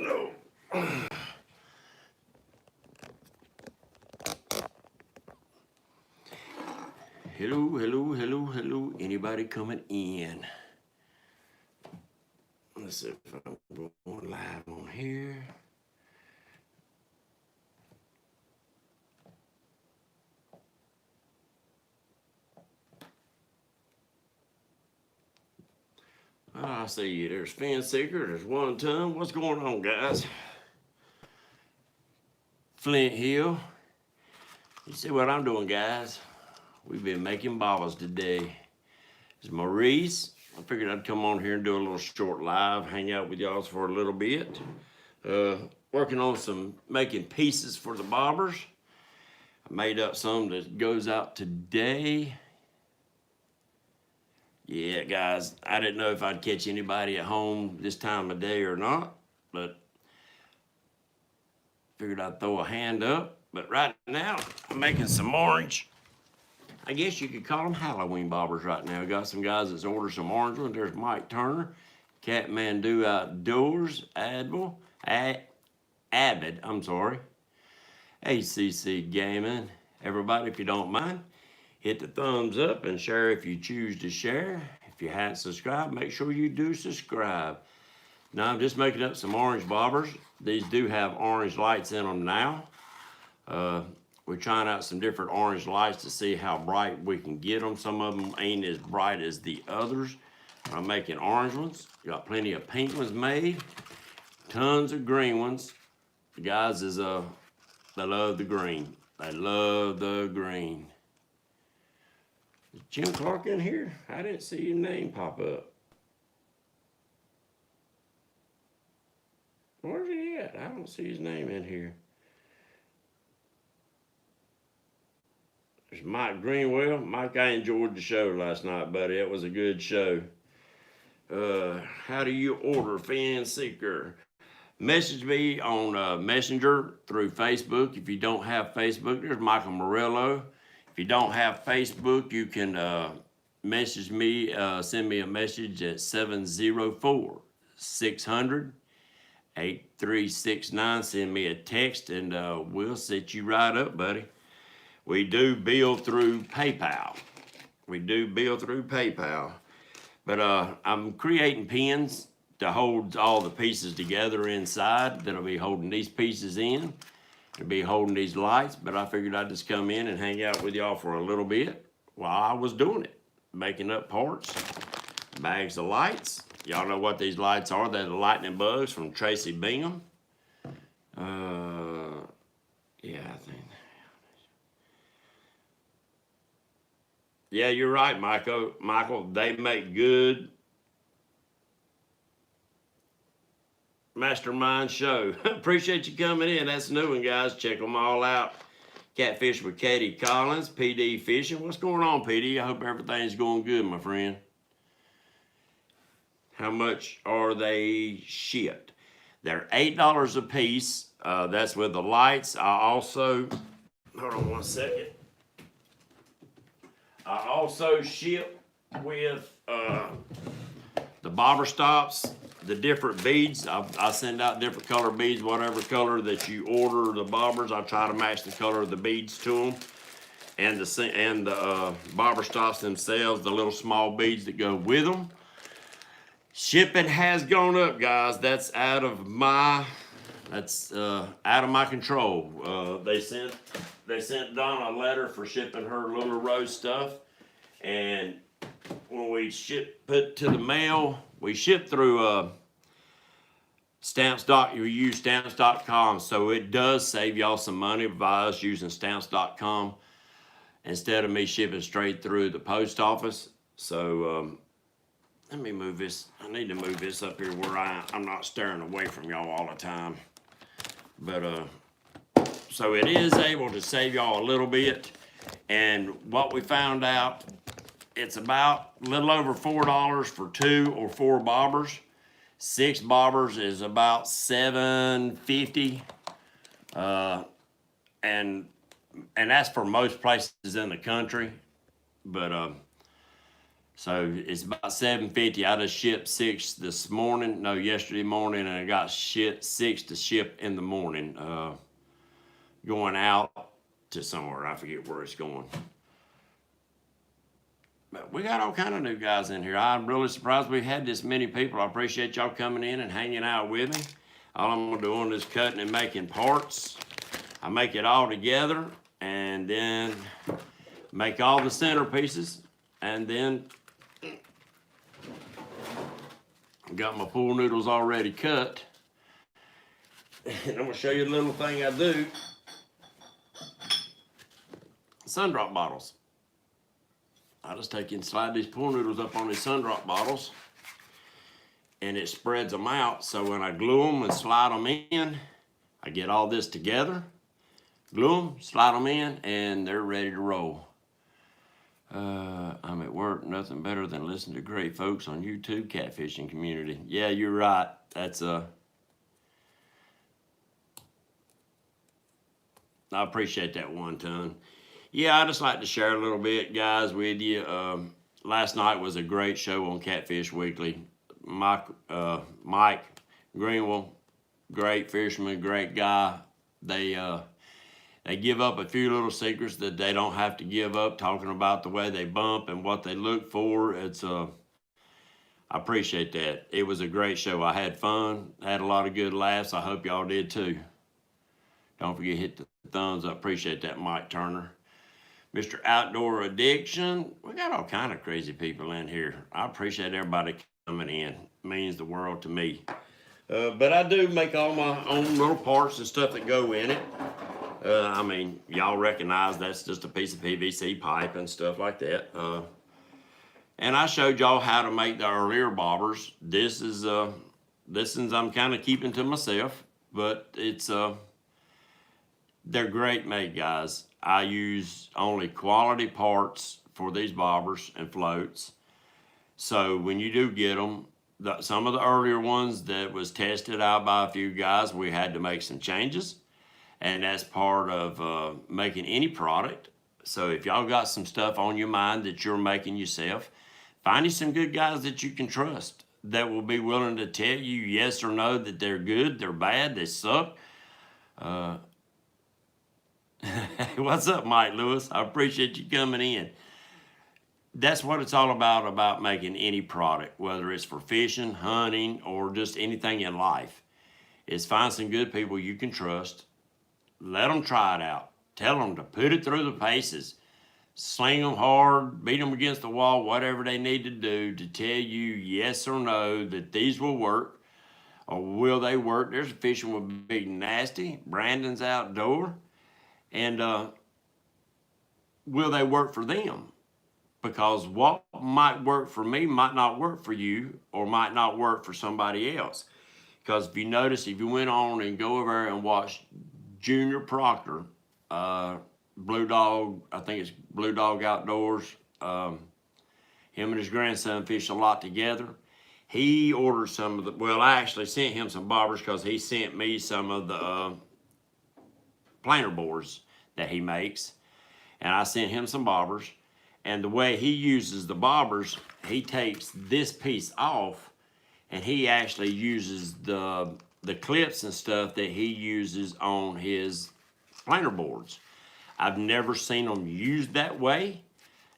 Hello. Hello. Anybody coming in? Let's see if I'm going live on here. I see you. There's Fan Seeker. There's One Ton. What's going on, guys? Flint Hill. You see what I'm doing, guys? We've been making bottles today. It's Maurice. I figured I'd come on here and do a little short live, hang out with y'all for a little bit. Working on making pieces for the bobbers. I made up some that goes out today. Yeah, guys, I didn't know if I'd catch anybody at home this time of day or not, but figured I'd throw a hand up. But right now, I'm making some orange. I guess you could call them Halloween bobbers right now. Got some guys that's ordered some orange ones. There's Mike Turner, Catmandu Outdoors, Avid, ACC Gaming. Everybody, if you don't mind, hit the thumbs up and share if you choose to share. If you haven't subscribed, make sure you do subscribe. Now, I'm just making up some orange bobbers. These do have orange lights in them now. We're trying out some different orange lights to see how bright we can get them. Some of them ain't as bright as the others. I'm making orange ones. Got plenty of pink ones made. Tons of green ones. The guys they love the green. They love the green. Is Jim Clark in here? I didn't see your name pop up. Where's he at? I don't see his name in here. There's Mike Greenwell. Mike, I enjoyed the show last night, buddy. It was a good show. How do you order Fan Seeker? Message me on Messenger through Facebook. If you don't have Facebook, there's Michael Morello. If you don't have Facebook, you can message me, send me a message at 704-600-8369. Send me a text and we'll set you right up, buddy. We do bill through PayPal. But I'm creating pins to hold all the pieces together inside that'll be holding these pieces in. It'll be holding these lights, but I figured I'd just come in and hang out with y'all for a little bit while I was doing it. Making up parts, bags of lights. Y'all know what these lights are. They're the lightning bugs from Tracy Bingham. Yeah, I think. Yeah, you're right, Michael, they make good mastermind show. Appreciate you coming in. That's a new one, guys. Check them all out. Catfish with Katie Collins, PD Fishing. What's going on, PD? I hope everything's going good, my friend. How much are they shipped? They're $8 a piece. That's with the lights. I also, hold on one second. I also ship with the bobber stops, the different beads. I send out different color beads, whatever color that you order the bobbers. I try to match the color of the beads to them. And the bobber stops themselves, the little small beads that go with them. Shipping has gone up, guys. That's out of my control. They sent Donna a letter for shipping her little rose stuff, and when we put to the mail, we ship through you use stamps.com, so it does save y'all some money by us using stamps.com instead of me shipping straight through the post office. So let me move this. I need to move this up here where I'm not staring away from y'all all the time. But so it is able to save y'all a little bit. And what we found out, it's about a little over $4 for 2 or 4 bobbers. 6 bobbers is about $7.50. And that's for most places in the country. But So it's about 7:50. I just shipped 6 this morning. No, yesterday morning, and I got 6 to ship in the morning. Going out to somewhere. I forget where it's going. But we got all kind of new guys in here. I'm really surprised we had this many people. I appreciate y'all coming in and hanging out with me. All I'm gonna do is cutting and making parts. I make it all together and then make all the centerpieces, and then got my pool noodles already cut. And I'm gonna show you a little thing I do. Sun drop bottles. I just take and slide these pool noodles up on these sun drop bottles, and it spreads them out. So when I glue them and slide them in, I get all this together, glue them, slide them in, and they're ready to roll. I'm at work, nothing better than listening to great folks on YouTube catfishing community. Yeah, you're right. That's I appreciate that 1 ton. Yeah, I just like to share a little bit, guys, with you. Last night was a great show on Catfish Weekly. Mike Greenwell, great fisherman, great guy. They give up a few little secrets that they don't have to give up, talking about the way they bump and what they look for. I appreciate that. It was a great show. I had fun, had a lot of good laughs. I hope y'all did too. Don't forget to hit the thumbs up. Appreciate that, Mike Turner. Mr. Outdoor Addiction. We got all kind of crazy people in here. I appreciate everybody coming in. It means the world to me. But I do make all my own little parts and stuff that go in it. I mean, y'all recognize that's just a piece of PVC pipe and stuff like that. And I showed y'all how to make the earlier bobbers. This one's I'm kind of keeping to myself, but they're great made, guys. I use only quality parts for these bobbers and floats. So when you do get them, some of the earlier ones that was tested out by a few guys, we had to make some changes. And that's part of making any product. So if y'all got some stuff on your mind that you're making yourself, find you some good guys that you can trust that will be willing to tell you yes or no that they're good, they're bad, they suck. What's up, Mike Lewis? I appreciate you coming in. That's what it's all about making any product, whether it's for fishing, hunting, or just anything in life. Is find some good people you can trust. Let them try it out. Tell them to put it through the paces. Sling them hard, beat them against the wall, whatever they need to do to tell you yes or no that these will work, or will they work. There's a fishing with Big Nasty, Brandon's Outdoor, and will they work for them? Because what might work for me might not work for you, or might not work for somebody else. Because if you notice, if you went on and go over and watch Junior Proctor, Blue Dog, I think it's Blue Dog Outdoors. Him and his grandson fish a lot together. He ordered some of the, well, I actually sent him some bobbers because he sent me some of the planer boards that he makes. And I sent him some bobbers. And the way he uses the bobbers, he takes this piece off and he actually uses the clips and stuff that he uses on his planer boards. I've never seen them used that way.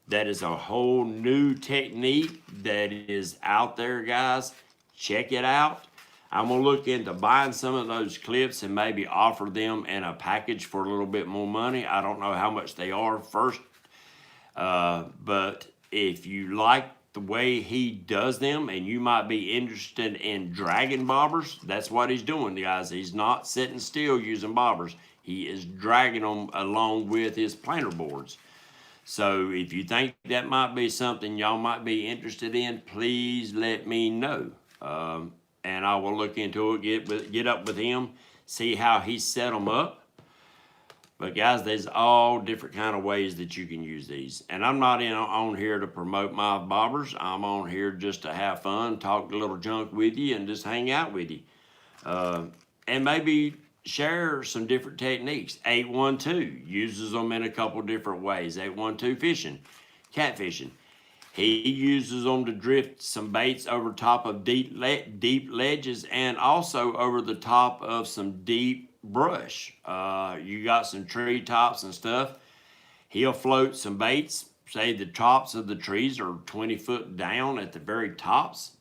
That is a whole new technique that is out there, guys. Check it out. I'm gonna look into buying some of those clips and maybe offer them in a package for a little bit more money. I don't know how much they are first, but if you like the way he does them and you might be interested in dragging bobbers, that's what he's doing, guys. He's not sitting still using bobbers. He is dragging them along with his planer boards. So if you think that might be something y'all might be interested in, please let me know. And I will look into it, get up with him, see how he set them up. But guys, there's all different kind of ways that you can use these. And I'm not on here to promote my bobbers. I'm on here just to have fun, talk a little junk with you, and just hang out with you. And maybe share some different techniques. 812 uses them in a couple different ways. 812 fishing, catfishing. He uses them to drift some baits over top of deep ledges and also over the top of some deep brush. You got some tree tops and stuff. He'll float some baits. Say the tops of the trees are 20 foot down at the very tops.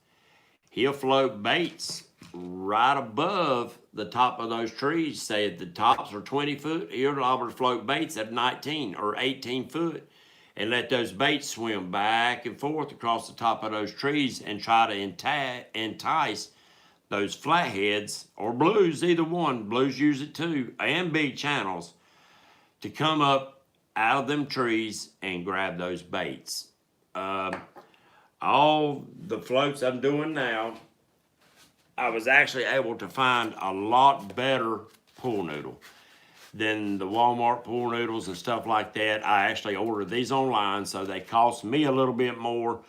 He'll float baits right above the top of those trees. Say if the tops are 20 foot, he'll always float baits at 19 or 18 foot and let those baits swim back and forth across the top of those trees and try to entice those flatheads or blues, either one. Blues use it too, and big channels, to come up out of them trees and grab those baits. All the floats I'm doing now, I was actually able to find a lot better pool noodle than the Walmart pool noodles and stuff like that. I actually ordered these online, so they cost me a little bit more.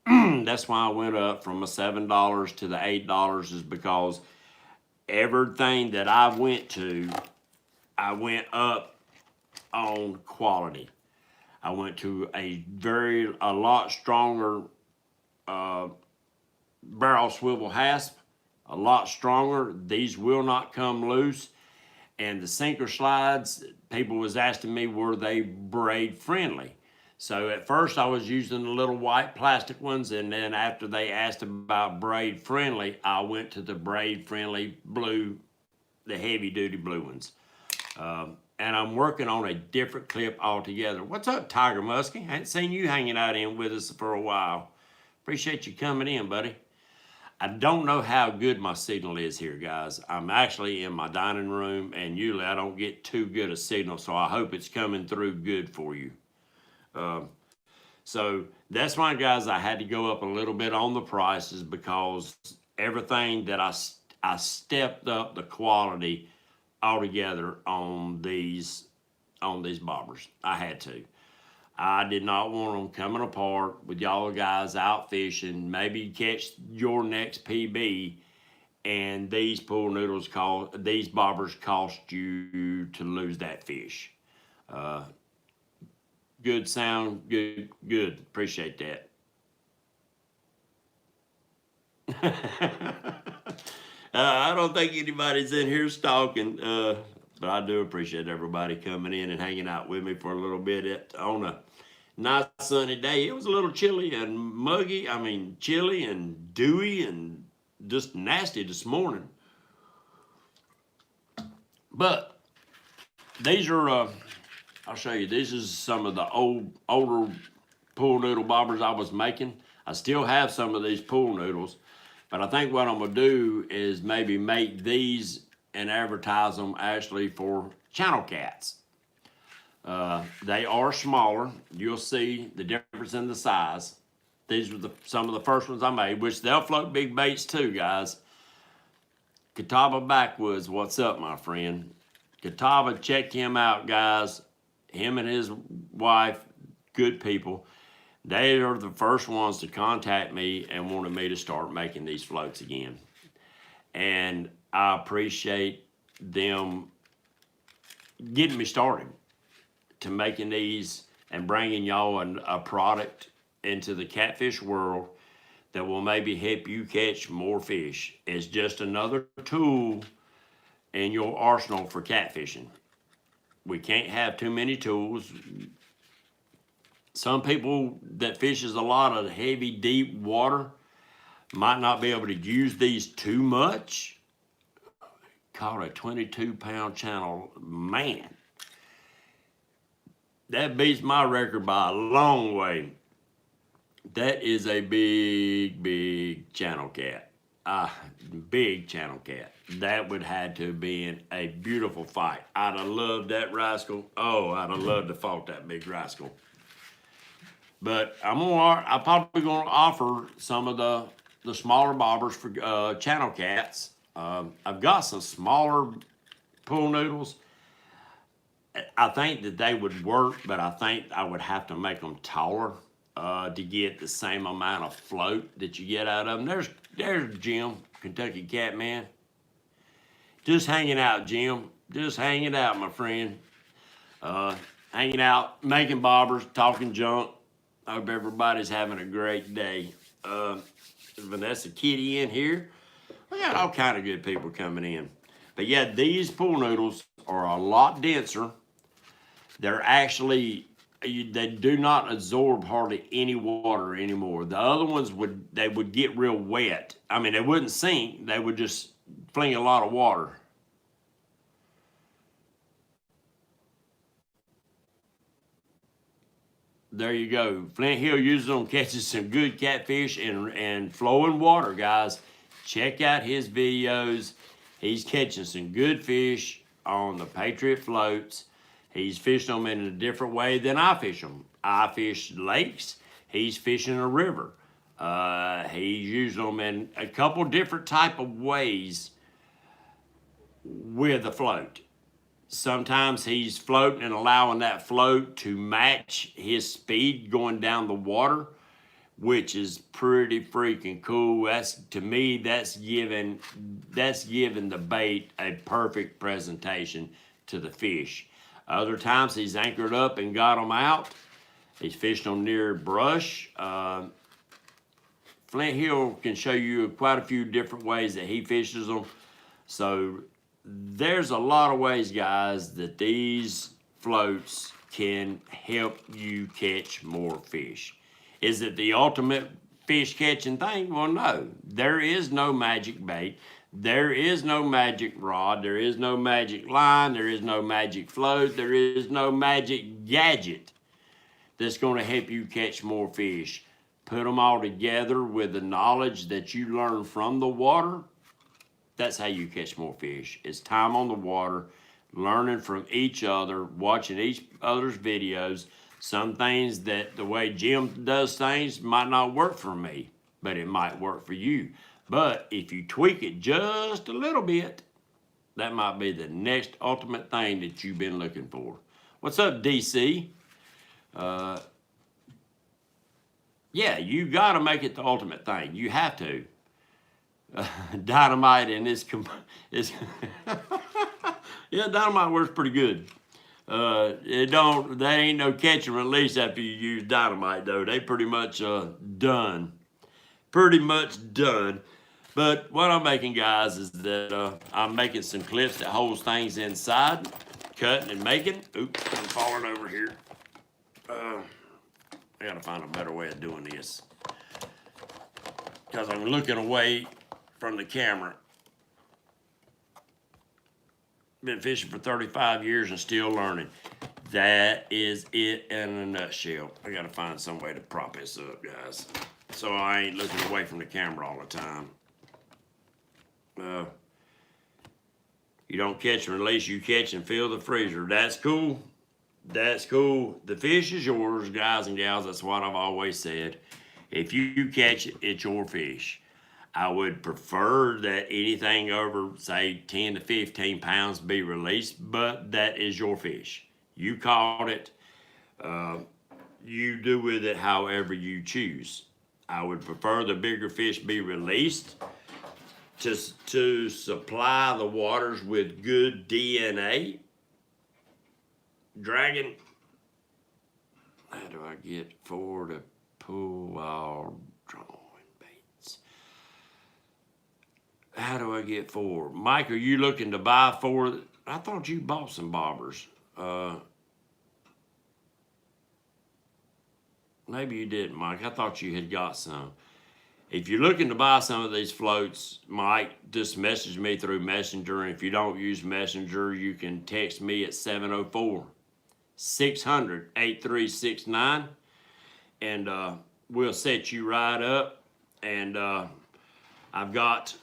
That's why I went up from the $7 to the $8, is because everything that I went to, I went up on quality. I went to a lot stronger barrel swivel hasp, a lot stronger. These will not come loose. And the sinker slides, people was asking me, were they braid friendly? So at first I was using the little white plastic ones, and then after they asked about braid friendly, I went to the braid friendly blue, the heavy duty blue ones. And I'm working on a different clip altogether. What's up, Tiger Muskie? I hadn't seen you hanging out in with us for a while. Appreciate you coming in, buddy. I don't know how good my signal is here, guys. I'm actually in my dining room, and usually I don't get too good a signal, so I hope it's coming through good for you. So that's why, guys, I had to go up a little bit on the prices, because everything that I stepped up the quality altogether on these bobbers. I had to. I did not want them coming apart with y'all guys out fishing. Maybe catch your next PB, and these pool noodles these bobbers cost you to lose that fish. Good sound, good. Appreciate that. I don't think anybody's in here stalking, but I do appreciate everybody coming in and hanging out with me for a little bit on a nice sunny day. It was a little chilly and muggy. I mean, chilly and dewy and just nasty this morning. But these are, I'll show you. This is some of the older pool noodle bobbers I was making. I still have some of these pool noodles, but I think what I'm gonna do is maybe make these and advertise them actually for channel cats. They are smaller. You'll see the difference in the size. These were some of the first ones I made, which they'll float big baits too, guys. Catawba Backwoods, what's up, my friend? Catawba, check him out, guys. Him and his wife, good people. They are the first ones to contact me and wanted me to start making these floats again. And I appreciate them getting me started to making these and bringing y'all a product into the catfish world that will maybe help you catch more fish. It's just another tool in your arsenal for catfishing. We can't have too many tools. Some people that fishes a lot of heavy, deep water might not be able to use these too much. Caught a 22-pound channel. Man, that beats my record by a long way. That is a big channel cat. Big channel cat. That would have to have been a beautiful fight. I'd have loved that rascal. Oh, I'd have loved to fought that big rascal. But I'm probably gonna offer some of the smaller bobbers for channel cats. I've got some smaller pool noodles. I think that they would work, but I think I would have to make them taller to get the same amount of float that you get out of them. There's Jim, Kentucky Catman. Just hanging out, Jim. Just hanging out, my friend. Hanging out, making bobbers, talking junk. I hope everybody's having a great day. Vanessa Kitty in here. We got all kind of good people coming in. But yeah, these pool noodles are a lot denser. They're actually, they do not absorb hardly any water anymore. The other ones would get real wet. I mean, they wouldn't sink. They would just fling a lot of water. There you go. Flint Hill uses them catching some good catfish and flowing water, guys. Check out his videos. He's catching some good fish on the Patriot floats. He's fishing them in a different way than I fish them. I fish lakes. He's fishing a river. He's using them in a couple different type of ways with a float. Sometimes he's floating and allowing that float to match his speed going down the water, which is pretty freaking cool. To me, that's giving the bait a perfect presentation to the fish. Other times he's anchored up and got them out. He's fishing them near brush. Flint Hill can show you quite a few different ways that he fishes them. So there's a lot of ways, guys, that these floats can help you catch more fish. Is it the ultimate fish catching thing? Well, no. There is no magic bait. There is no magic rod. There is no magic line. There is no magic float. There is no magic gadget that's going to help you catch more fish. Put them all together with the knowledge that you learn from the water. That's how you catch more fish. It's time on the water, learning from each other, watching each other's videos. Some things that the way Jim does things might not work for me, but it might work for you. But if you tweak it just a little bit, that might be the next ultimate thing that you've been looking for. What's up, DC? Yeah, you got to make it the ultimate thing. You have to. Dynamite and this yeah, dynamite works pretty good. They ain't no catch and release after you use dynamite though. They pretty much done. Pretty much done. But what I'm making, guys, is that I'm making some clips that holds things inside, cutting and making. Oops, I'm falling over here. I gotta find a better way of doing this because I'm looking away from the camera. Been fishing for 35 years and still learning. That is it in a nutshell. I gotta find some way to prop this up, guys, so I ain't looking away from the camera all the time. You don't catch and release, you catch and fill the freezer. That's cool. That's cool. The fish is yours, guys and gals. That's what I've always said. If you catch it, it's your fish. I would prefer that anything over, say, 10 to 15 pounds be released, but that is your fish. You caught it. You do with it however you choose. I would prefer the bigger fish be released to supply the waters with good DNA. Dragon, how do I get 4 to pull while drawing baits? How do I get 4? Mike, are you looking to buy 4? I thought you bought some bobbers. Maybe you didn't, Mike. I thought you had got some. If you're looking to buy some of these floats, Mike, just message me through Messenger. And if you don't use Messenger, you can text me at 704-600-8369. And we'll set you right up. And I've got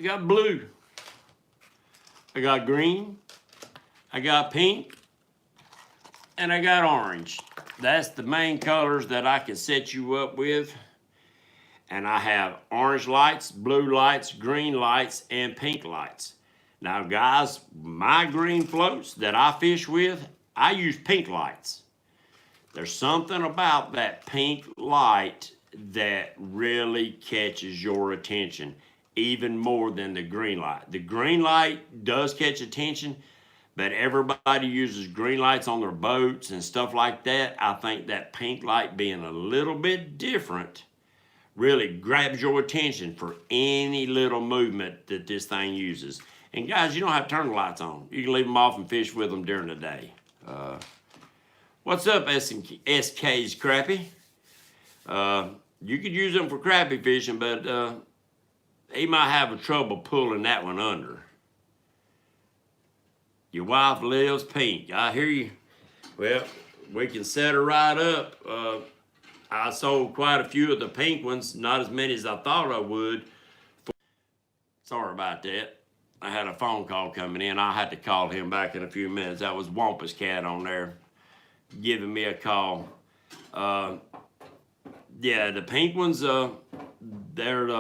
blue. I got green. I got pink. And I got orange. That's the main colors that I can set you up with. And I have orange lights, blue lights, green lights, and pink lights. Now, guys, my green floats that I fish with, I use pink lights. There's something about that pink light that really catches your attention, even more than the green light. The green light does catch attention, but everybody uses green lights on their boats and stuff like that. I think that pink light being a little bit different really grabs your attention for any little movement that this thing uses. And guys, you don't have to turn the lights on. You can leave them off and fish with them during the day. What's up, SK's Crappie? You could use them for crappie fishing, but he might have a trouble pulling that one under. Your wife lives pink. I hear you. Well, we can set her right up. I sold quite a few of the pink ones, not as many as I thought I would. Sorry about that. I had a phone call coming in. I had to call him back in a few minutes. That was Wampus Cat on there giving me a call. Yeah, the pink ones, they're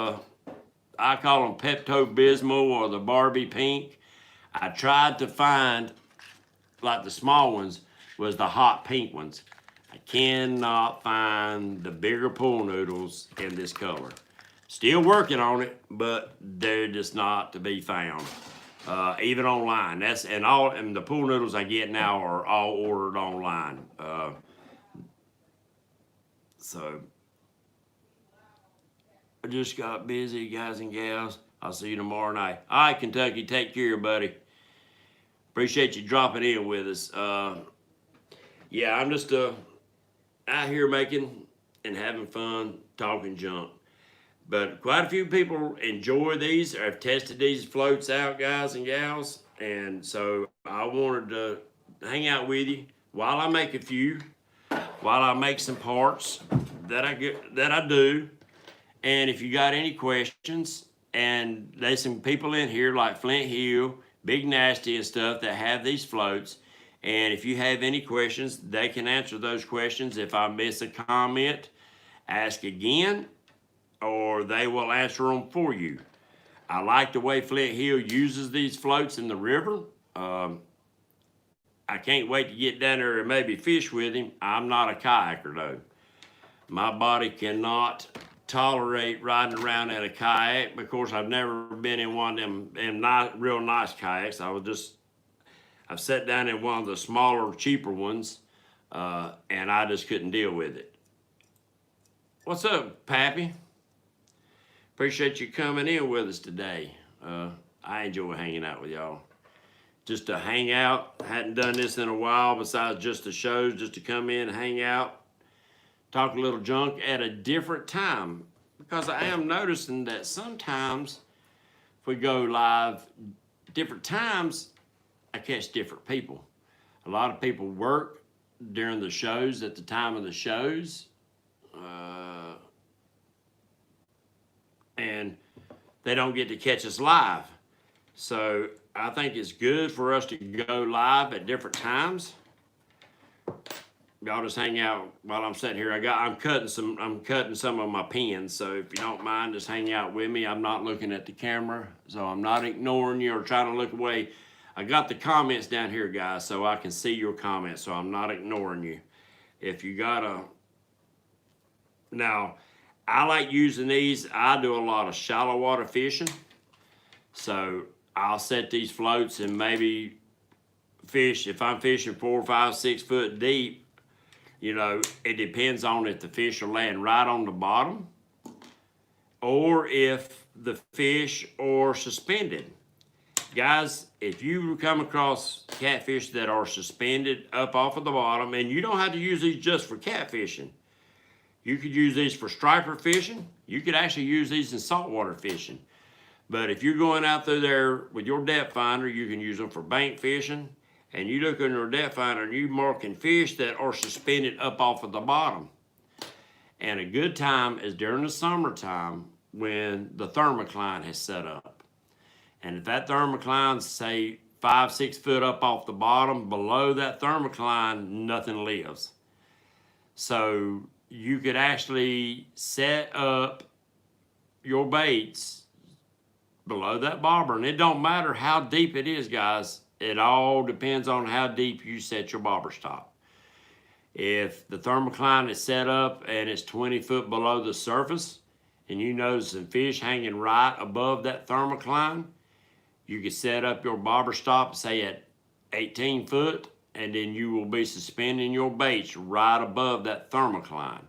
I call them Pepto-Bismol or the Barbie pink. I tried to find, like the small ones, was the hot pink ones. I cannot find the bigger pool noodles in this color. Still working on it, but they're just not to be found. Even online. And the pool noodles I get now are all ordered online. So I just got busy, guys and gals. I'll see you tomorrow night. All right, Kentucky, take care, buddy. Appreciate you dropping in with us. Yeah, I'm just out here making and having fun, talking junk. But quite a few people enjoy these or have tested these floats out, guys and gals. And so I wanted to hang out with you while I make a few, while I make some parts that I do. And if you got any questions, and there's some people in here like Flint Hill, Big Nasty and stuff that have these floats. And if you have any questions, they can answer those questions. If I miss a comment, ask again, or they will answer them for you. I like the way Flint Hill uses these floats in the river. I can't wait to get down there and maybe fish with him. I'm not a kayaker though. My body cannot tolerate riding around in a kayak. Of course, I've never been in one of them real nice kayaks. I've sat down in one of the smaller, cheaper ones, and I just couldn't deal with it. What's up, Pappy? Appreciate you coming in with us today. I enjoy hanging out with y'all. Just to hang out. Hadn't done this in a while besides just the shows, just to come in, hang out, talk a little junk at a different time. Because I am noticing that sometimes if we go live different times, I catch different people. A lot of people work during the shows at the time of the shows. And they don't get to catch us live. So I think it's good for us to go live at different times. Y'all just hang out while I'm sitting here. I'm cutting some of my pens. So if you don't mind, just hang out with me. I'm not looking at the camera, so I'm not ignoring you or trying to look away. I got the comments down here, guys, so I can see your comments, so I'm not ignoring you. If you got now, I like using these. I do a lot of shallow water fishing. So I'll set these floats and maybe fish. If I'm fishing 4, 5, 6 foot deep, you know, it depends on if the fish are laying right on the bottom or if the fish are suspended. Guys, if you come across catfish that are suspended up off of the bottom, and you don't have to use these just for catfishing. You could use these for striper fishing. You could actually use these in saltwater fishing. But if you're going out through there with your depth finder, you can use them for bank fishing. And you look in your depth finder and you're marking fish that are suspended up off of the bottom. And a good time is during the summertime when the thermocline has set up. And if that thermocline's, say, 5, 6 foot up off the bottom, below that thermocline, nothing lives. So you could actually set up your baits below that bobber. And it don't matter how deep it is, guys. It all depends on how deep you set your bobber stop. If the thermocline is set up and it's 20 foot below the surface, and you notice some fish hanging right above that thermocline, you could set up your bobber stop, say at 18 foot, and then you will be suspending your baits right above that thermocline.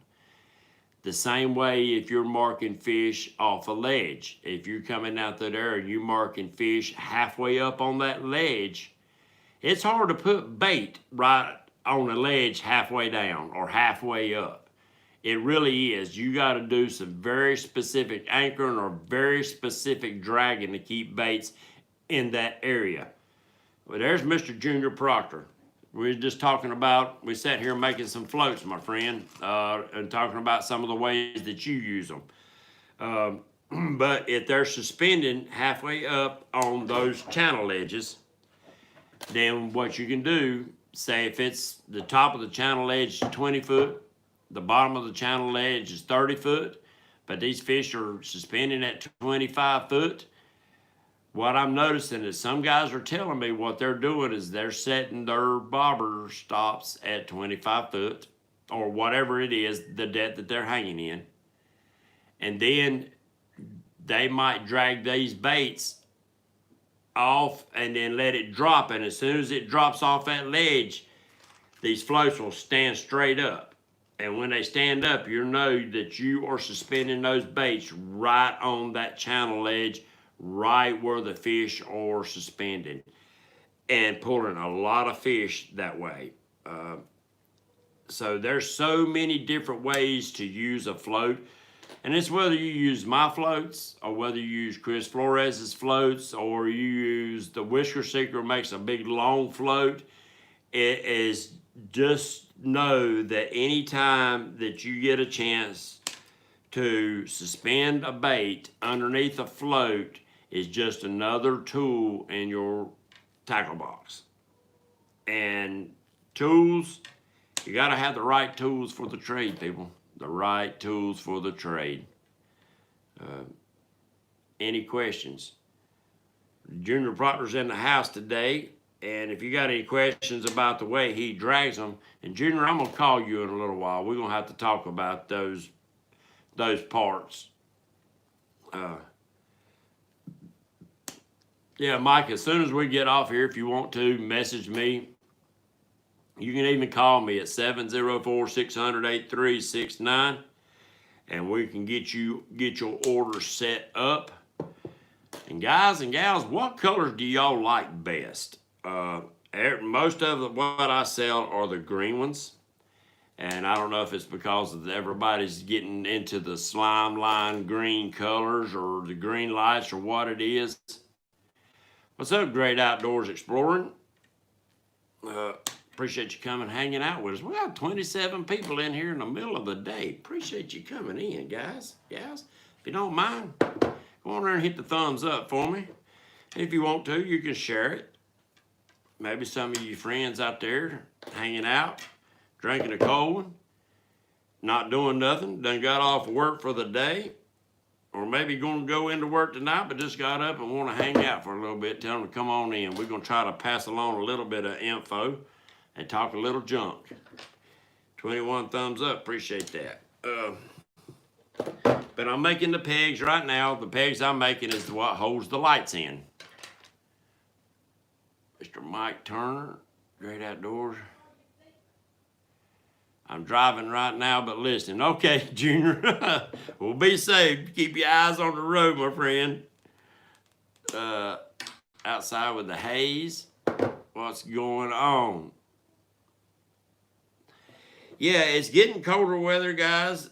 The same way if you're marking fish off a ledge. If you're coming out there and you're marking fish halfway up on that ledge, it's hard to put bait right on a ledge halfway down or halfway up. It really is. You got to do some very specific anchoring or very specific dragging to keep baits in that area. Well, there's Mr. Junior Proctor. We were just talking about, we sat here making some floats, my friend, and talking about some of the ways that you use them. But if they're suspending halfway up on those channel edges, then what you can do, say if it's the top of the channel edge is 20 foot, the bottom of the channel edge is 30 foot, but these fish are suspending at 25 foot, what I'm noticing is some guys are telling me what they're doing is they're setting their bobber stops at 25 foot or whatever it is, the depth that they're hanging in. And then they might drag these baits off and then let it drop. And as soon as it drops off that ledge, these floats will stand straight up. And when they stand up, you'll know that you are suspending those baits right on that channel edge, right where the fish are suspended, and pulling a lot of fish that way. So there's so many different ways to use a float, and it's whether you use my floats or whether you use Chris Flores's floats or you use the Whisker Seeker makes a big long float. It is just know that anytime that you get a chance to suspend a bait underneath a float is just another tool in your tackle box. And tools, you gotta have the right tools for the trade, people. The right tools for the trade. Any questions? Junior Proctor's in the house today, and if you got any questions about the way he drags them, and Junior, I'm gonna call you in a little while. We're gonna have to talk about those parts. Yeah, Mike, as soon as we get off here, if you want to, message me. You can even call me at 704-600-8369, and we can get your order set up. And guys and gals, what colors do y'all like best? Most of what I sell are the green ones. And I don't know if it's because everybody's getting into the slime line green colors or the green lights or what it is. What's up, Great Outdoors Exploring? Appreciate you coming hanging out with us. We got 27 people in here in the middle of the day. Appreciate you coming in, guys, gals. If you don't mind, go on there and hit the thumbs up for me. If you want to, you can share it. Maybe some of you friends out there hanging out, drinking a cold one, not doing nothing, done got off work for the day, or maybe going to go into work tonight, but just got up and want to hang out for a little bit. Tell them to come on in. We're going to try to pass along a little bit of info and talk a little junk. 21 thumbs up. Appreciate that. But I'm making the pegs right now. The pegs I'm making is what holds the lights in. Mr. Mike Turner, Great Outdoors. I'm driving right now, but listening. Okay, Junior. Well, be safe. Keep your eyes on the road, my friend. Outside with the haze. What's going on? Yeah, it's getting colder weather, guys.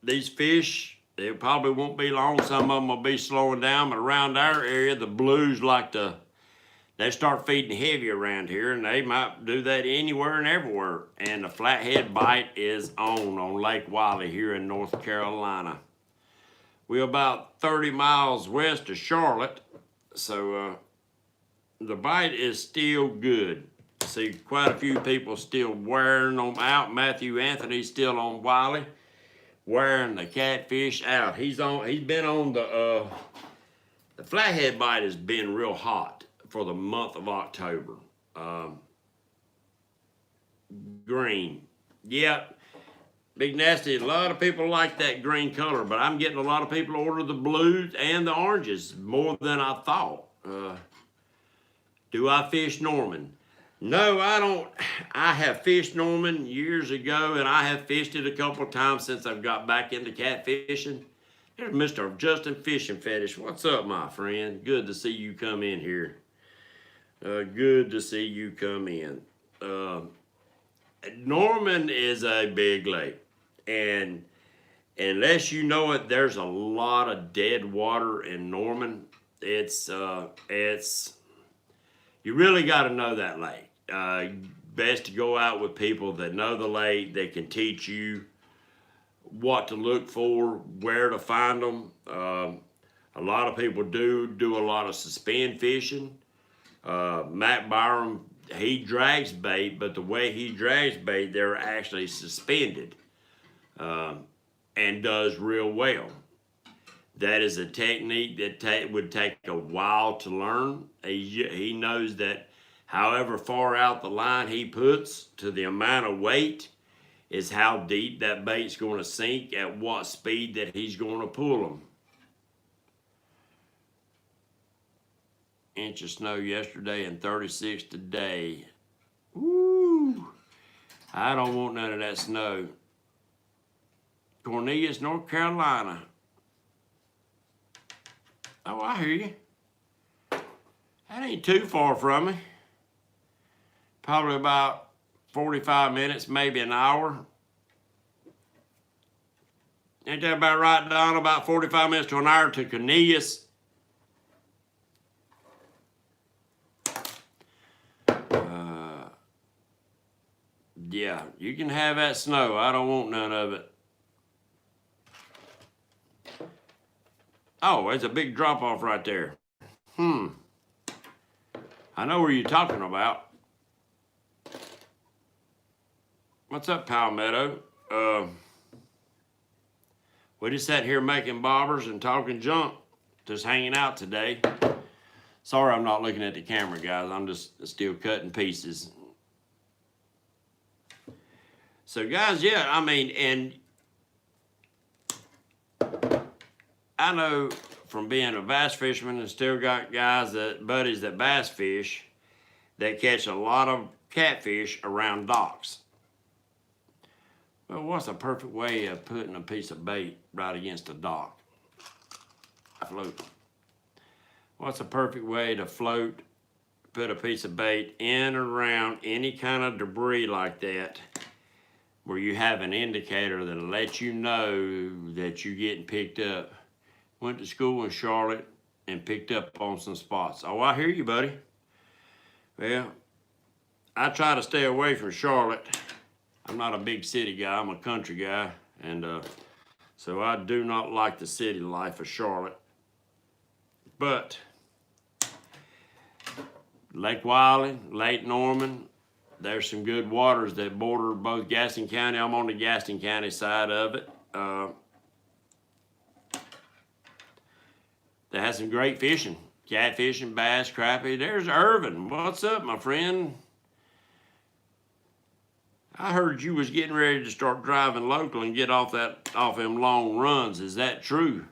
These fish, they probably won't be long. Some of them will be slowing down, but around our area, the blues they start feeding heavy around here, and they might do that anywhere and everywhere. And the flathead bite is on Lake Wiley here in North Carolina. We're about 30 miles west of Charlotte, so the bite is still good. See quite a few people still wearing them out. Matthew Anthony's still on Wiley, wearing the catfish out. He's been on the flathead bite has been real hot for the month of October. Green. Yep. Big Nasty, a lot of people like that green color, but I'm getting a lot of people order the blues and the oranges more than I thought. Do I fish Norman? No, I don't. I have fished Norman years ago, and I have fished it a couple of times since I've got back into catfishing. There's Mr. Justin Fishing Fetish. What's up, my friend? Good to see you come in here. Good to see you come in. Uh, Norman is a big lake, and unless you know it, there's a lot of dead water in Norman. It's you really got to know that lake. Best to go out with people that know the lake, that can teach you what to look for, where to find them. A lot of people do a lot of suspend fishing. Matt Byram, he drags bait, but the way he drags bait, they're actually suspended, and does real well. That is a technique that would take a while to learn. He knows that however far out the line he puts to the amount of weight is how deep that bait's going to sink at what speed that he's going to pull them. Inch of snow yesterday and 36 today. Woo! I don't want none of that snow. Cornelius, North Carolina. Oh, I hear you. That ain't too far from me. Probably about 45 minutes, maybe an hour. Ain't that about right, Don? About 45 minutes to an hour to Cornelius. Yeah, you can have that snow. I don't want none of it. Oh, there's a big drop off right there. I know where you're talking about. What's up, Palmetto? We just sat here making bobbers and talking junk, just hanging out today. Sorry I'm not looking at the camera, guys. I'm just still cutting pieces. So, guys, yeah, I mean, and I know from being a bass fisherman and still got buddies that bass fish, that catch a lot of catfish around docks. Well, what's a perfect way of putting a piece of bait right against a dock? A float. What's a perfect way to put a piece of bait in or around any kind of debris like that, where you have an indicator that'll let you know that you're getting picked up? Went to school in Charlotte and picked up on some spots. Oh, I hear you, buddy. Well, I try to stay away from Charlotte. I'm not a big city guy, I'm a country guy. And so I do not like the city life of Charlotte. But Lake Wylie, Lake Norman, there's some good waters that border both Gaston County. I'm on the Gaston County side of it. They have some great fishing. Catfishing, bass, crappie. There's Irvin. What's up, my friend? I heard you was getting ready to start driving local and get off them long runs. Is that true?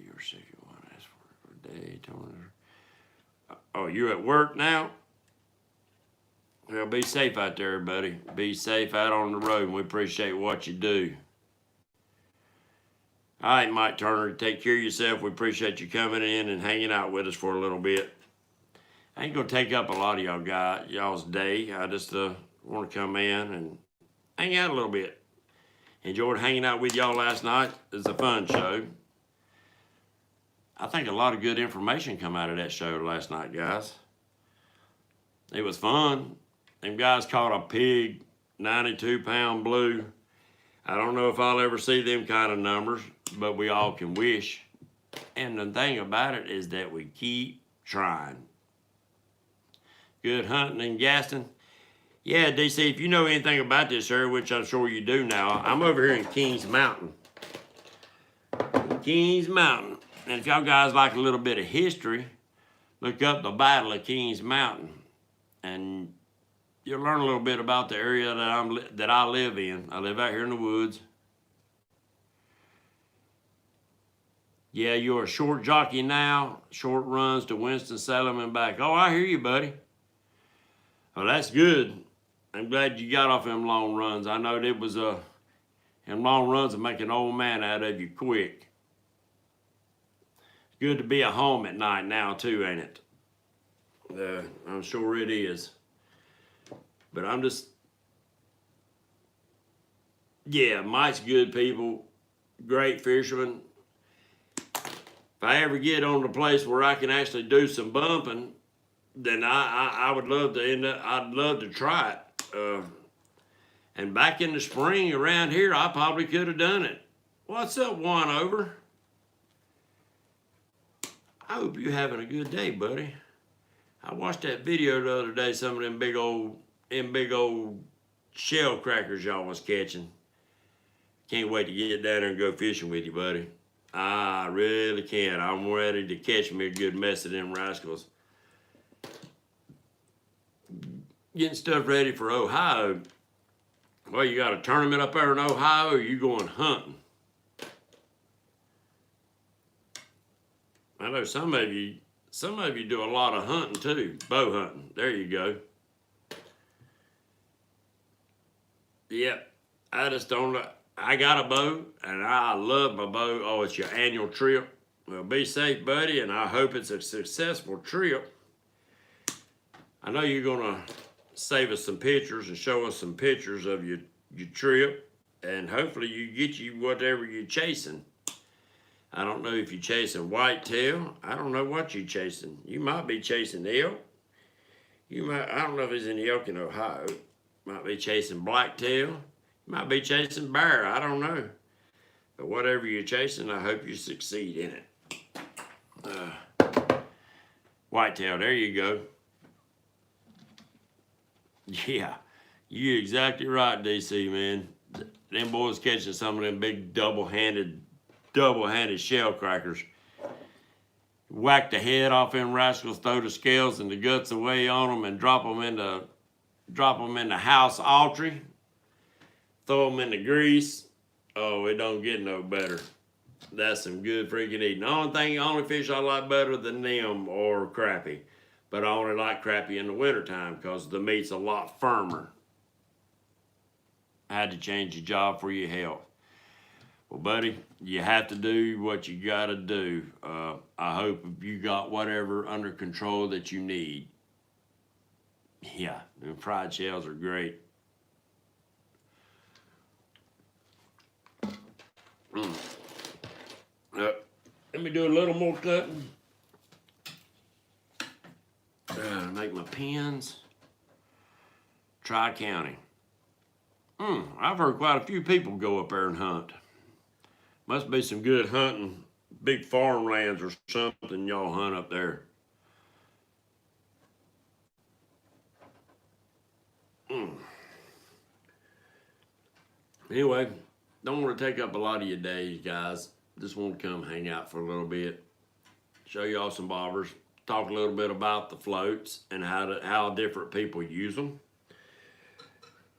Your second one. Ask for Daytona. Oh, you at work now? Well, be safe out there, buddy. Be safe out on the road, and we appreciate what you do. All right, Mike Turner, take care of yourself. We appreciate you coming in and hanging out with us for a little bit. I ain't gonna take up a lot of y'all's day. I just want to come in and hang out a little bit. Enjoyed hanging out with y'all last night. It was a fun show. I think a lot of good information come out of that show last night, guys. It was fun. Them guys caught a pig, 92-pound blue. I don't know if I'll ever see them kind of numbers, but we all can wish. And the thing about it is that we keep trying. Good hunting in Gaston. Yeah, DC, if you know anything about this area, which I'm sure you do now, I'm over here in Kings Mountain. Kings Mountain. And if y'all guys like a little bit of history, look up the Battle of Kings Mountain. And you'll learn a little bit about the area that I live in. I live out here in the woods. Yeah, you're a short jockey now. Short runs to Winston-Salem and back. Oh, I hear you, buddy. Oh, that's good. I'm glad you got off them long runs. I know it was them long runs will make an old man out of you quick. It's good to be at home at night now too, ain't it? I'm sure it is. But I'm just, yeah, Mike's good people, great fisherman. If I ever get on the place where I can actually do some bumping, then I would love to end up, I'd love to try it. And back in the spring around here, I probably could have done it. What's up, One Over? I hope you're having a good day, buddy. I watched that video the other day, some of them big old shell crackers y'all was catching. Can't wait to get down there and go fishing with you, buddy. I really can. I'm ready to catch me a good mess of them rascals. Getting stuff ready for Ohio. Well, you got a tournament up there in Ohio, or you going hunting? I know some of you do a lot of hunting too, bow hunting. There you go. Yep, I just don't. I got a bow, and I love my bow. Oh, it's your annual trip. Well, be safe, buddy, and I hope it's a successful trip. I know you're gonna save us some pictures and show us some pictures of your trip, and hopefully you get you whatever you're chasing. I don't know if you're chasing whitetail. I don't know what you're chasing. You might be chasing elk. I don't know if there's any elk in Ohio. Might be chasing blacktail. You might be chasing bear. I don't know. But whatever you're chasing, I hope you succeed in it. Whitetail, there you go. Yeah, you're exactly right, DC, man. Them boys catching some of them big double-handed shell crackers. Whack the head off them rascals, throw the scales and the guts away on them, and drop them in the house autry. Throw them in the grease. Oh, it don't get no better. That's some good freaking eating. The only fish I like better than them are crappie. But I only like crappie in the wintertime because the meat's a lot firmer. I had to change your job for your health. Well, buddy, you have to do what you gotta do. I hope you got whatever under control that you need. Yeah, them fried shells are great. Let me do a little more cutting. Make my pins. Tri-County. I've heard quite a few people go up there and hunt. Must be some good hunting, big farmlands or something y'all hunt up there. Anyway, don't want to take up a lot of your days, guys. Just want to come hang out for a little bit, show y'all some bobbers, talk a little bit about the floats and how different people use them.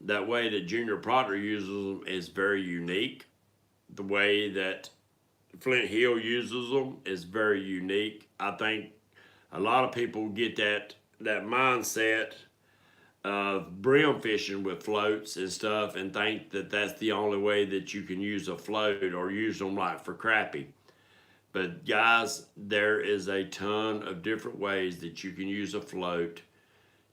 That way that Junior Proctor uses them is very unique. The way that Flint Hill uses them is very unique. I think a lot of people get that mindset of brim fishing with floats and stuff and think that that's the only way that you can use a float or use them like for crappie. But guys, there is a ton of different ways that you can use a float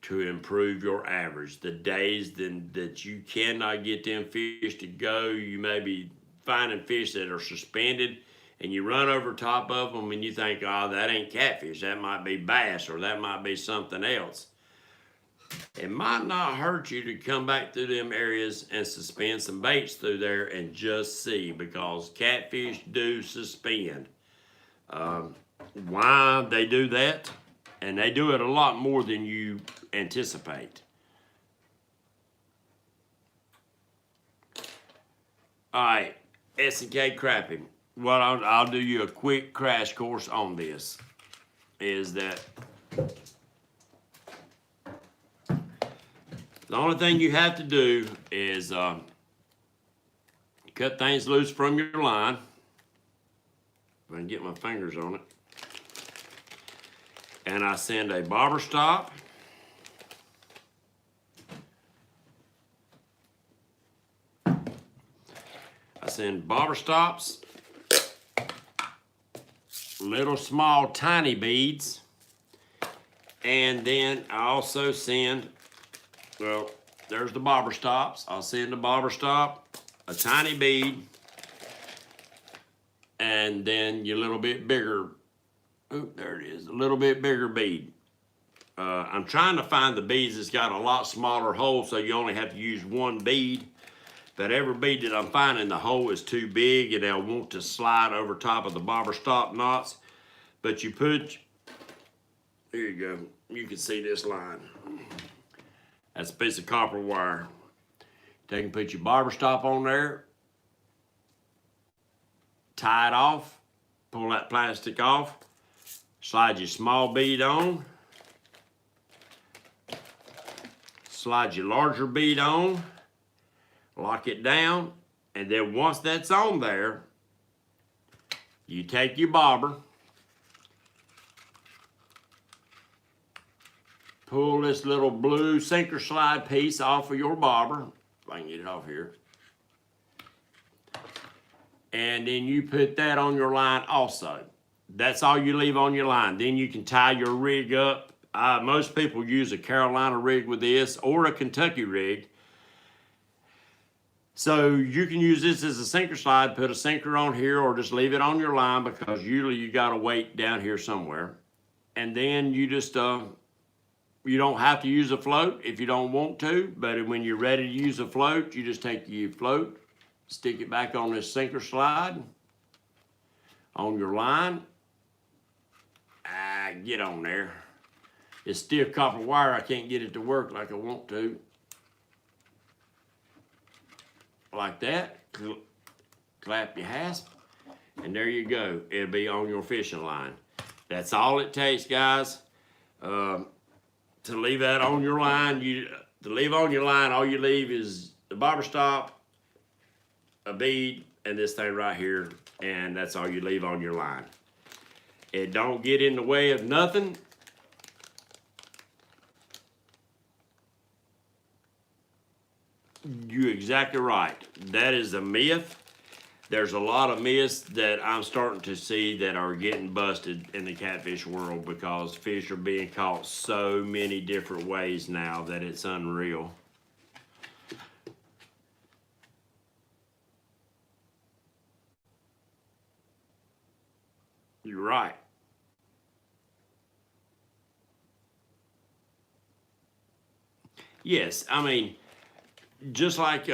to improve your average. The days that you cannot get them fish to go, you may be finding fish that are suspended and you run over top of them and you think, oh, that ain't catfish, that might be bass or that might be something else. It might not hurt you to come back through them areas and suspend some baits through there and just see, because catfish do suspend. Why they do that? And they do it a lot more than you anticipate. All right, S&K crappie. What I'll do you a quick crash course on this is that the only thing you have to do is cut things loose from your line. If I can get my fingers on it. And I send a bobber stop. I send bobber stops, little small tiny beads, and then I also send, well, there's the bobber stops. I'll send a bobber stop, a tiny bead, and then your little bit bigger, oh, there it is, a little bit bigger bead. I'm trying to find the beads that's got a lot smaller hole, so you only have to use one bead. But every bead that I'm finding, the hole is too big and they'll want to slide over top of the bobber stop knots. But you put, here you go, you can see this line. That's a piece of copper wire. Take and put your bobber stop on there, tie it off, pull that plastic off, slide your small bead on, slide your larger bead on, lock it down, and then once that's on there, you take your bobber, pull this little blue sinker slide piece off of your bobber, if I can get it off here, and then you put that on your line also. That's all you leave on your line. Then you can tie your rig up. Most people use a Carolina rig with this or a Kentucky rig. So you can use this as a sinker slide, put a sinker on here, or just leave it on your line, because usually you got a weight down here somewhere. And then you just, you don't have to use a float if you don't want to, but when you're ready to use a float, you just take your float, stick it back on this sinker slide, on your line. Get on there. It's still copper wire. I can't get it to work like I want to. Like that. Clap your hasp, and there you go. It'll be on your fishing line. That's all it takes, guys. To leave that on your line, all you leave is the bobber stop, a bead, and this thing right here, and that's all you leave on your line. It don't get in the way of nothing. You're exactly right. That is a myth. There's a lot of myths that I'm starting to see that are getting busted in the catfish world, because fish are being caught so many different ways now that it's unreal. You're right. Yes, I mean, just like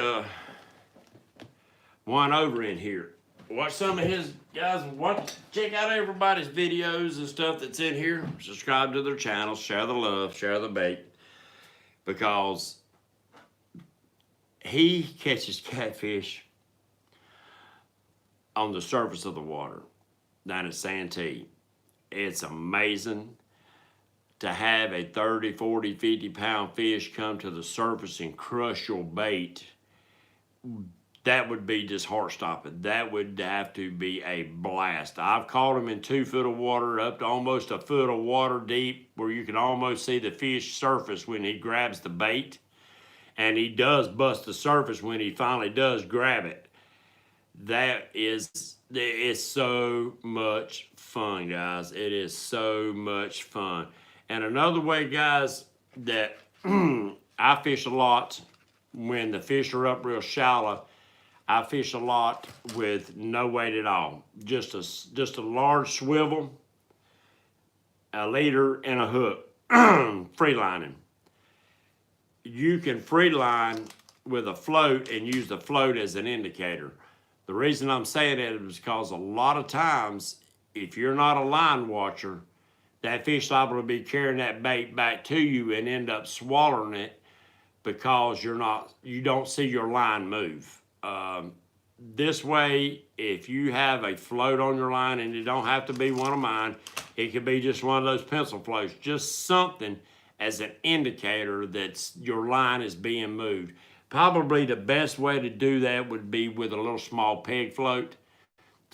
one over in here. Watch some of his guys. Check out everybody's videos and stuff that's in here. Subscribe to their channels. Share the love. Share the bait. Because he catches catfish on the surface of the water down at Santee. It's amazing to have a 30, 40, 50 pound fish come to the surface and crush your bait. That would be just heart stopping. That would have to be a blast. I've caught them in 2 foot of water, up to almost a foot of water deep, where you can almost see the fish surface when he grabs the bait. And he does bust the surface when he finally does grab it. It's so much fun, guys. It is so much fun. And another way, guys, that I fish a lot when the fish are up real shallow, I fish a lot with no weight at all. Just a large swivel, a leader, and a hook. Free lining. You can free line with a float and use the float as an indicator. The reason I'm saying that is because a lot of times, if you're not a line watcher, that fish liable to be carrying that bait back to you and end up swallowing it because you don't see your line move. This way, if you have a float on your line, and it don't have to be one of mine, it could be just one of those pencil floats, just something as an indicator that your line is being moved. Probably the best way to do that would be with a little small peg float.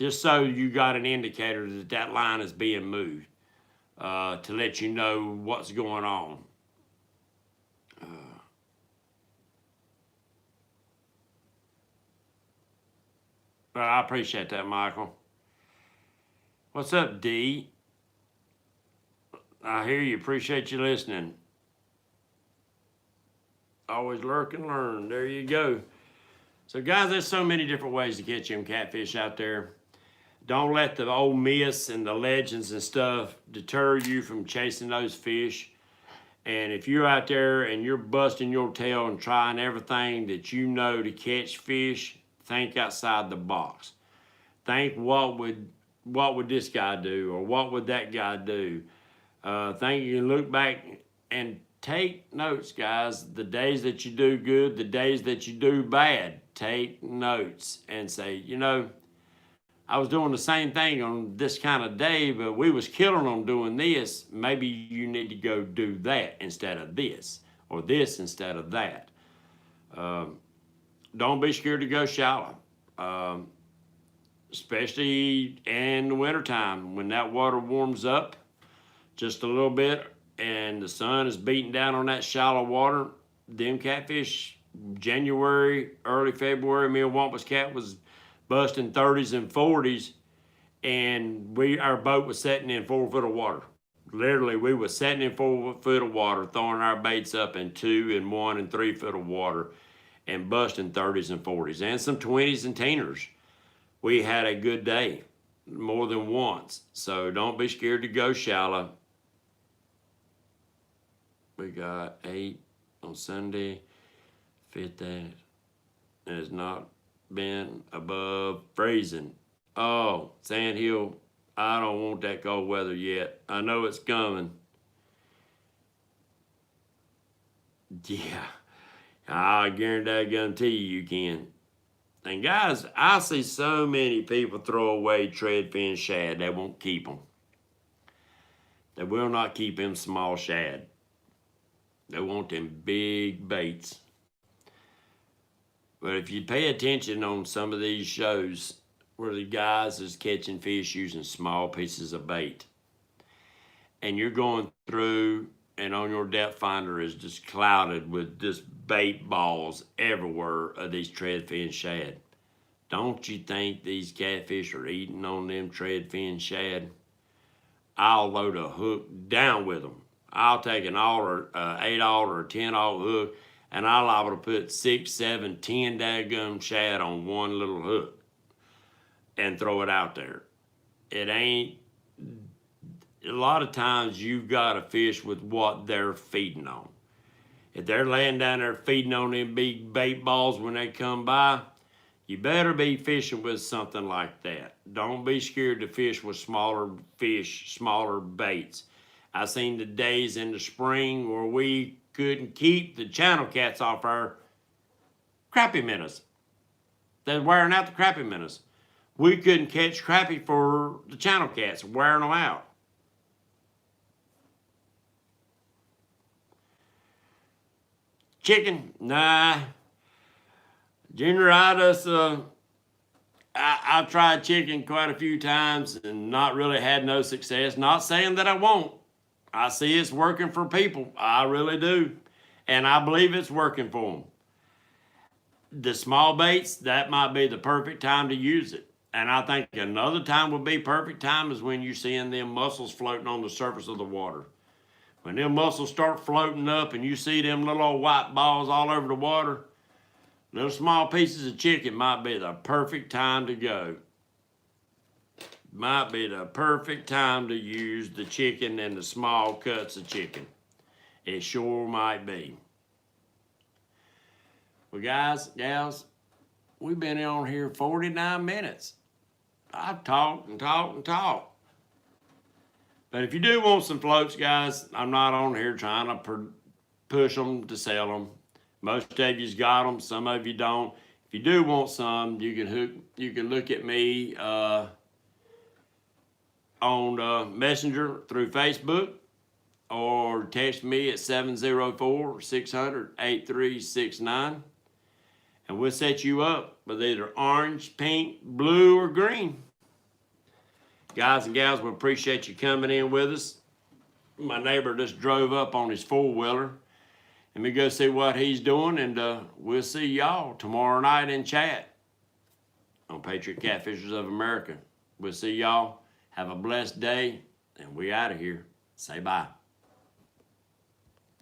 just so you got an indicator that that line is being moved, to let you know what's going on. But I appreciate that, Michael. What's up, D? I hear you. Appreciate you listening. Always lurk and learn. There you go. So, guys, there's so many different ways to catch them catfish out there. Don't let the old myths and the legends and stuff deter you from chasing those fish. And if you're out there and you're busting your tail and trying everything that you know to catch fish, think outside the box. Think what would this guy do, or what would that guy do? Think you can look back and take notes, guys. The days that you do good, the days that you do bad, take notes and say, you know, I was doing the same thing on this kind of day, but we was killing them doing this. Maybe you need to go do that instead of this, or this instead of that. Don't be scared to go shallow, especially in the wintertime when that water warms up just a little bit and the sun is beating down on that shallow water. Them catfish, January, early February, me and Wampus Cat was busting 30s and 40s, and our boat was setting in 4 foot of water. Literally, we was setting in 4 foot of water, throwing our baits up in 2 and 1 and 3 foot of water, and busting 30s and 40s, and some 20s and teeners. We had a good day, more than once. So don't be scared to go shallow. We got 8 on Sunday, 5th that has not been above freezing. Oh, Sand Hill, I don't want that cold weather yet. I know it's coming. Yeah, I guarantee you can. And guys, I see so many people throw away treadfin shad. They won't keep them. They will not keep them small shad. They want them big baits. But if you pay attention on some of these shows where the guys is catching fish using small pieces of bait, and you're going through and on your depth finder is just clouded with just bait balls everywhere of these treadfin shad. Don't you think these catfish are eating on them treadfin shad? I'll load a hook down with them. I'll take an 8-aught or 10-aught hook, and I'll liable to put 6, 7, 10 daggum shad on one little hook and throw it out there. It ain't, a lot of times you've got to fish with what they're feeding on. If they're laying down there feeding on them big bait balls when they come by, you better be fishing with something like that. Don't be scared to fish with smaller fish, smaller baits. I seen the days in the spring where we couldn't keep the channel cats off our crappie minnows. They're wearing out the crappie minnows. We couldn't catch crappie for the channel cats, wearing them out. Chicken, nah. Junior, I've tried chicken quite a few times and not really had no success. Not saying that I won't. I see it's working for people. I really do. And I believe it's working for them. The small baits, that might be the perfect time to use it. And I think another time would be perfect time is when you're seeing them mussels floating on the surface of the water. When them mussels start floating up and you see them little old white balls all over the water, little small pieces of chicken might be the perfect time to go. Might be the perfect time to use the chicken and the small cuts of chicken. It sure might be. Well, guys, gals, we've been on here 49 minutes. I've talked and talked and talked. But if you do want some floats, guys, I'm not on here trying to push them to sell them. Most of you's got them, some of you don't. If you do want some, you can look at me on Messenger through Facebook, or text me at 704-600-8369, and we'll set you up with either orange, pink, blue, or green. Guys and gals, we appreciate you coming in with us. My neighbor just drove up on his four-wheeler. Let me go see what he's doing, and we'll see y'all tomorrow night in chat on Patriot Catfishers of America. We'll see y'all. Have a blessed day, and we out of here. Say bye.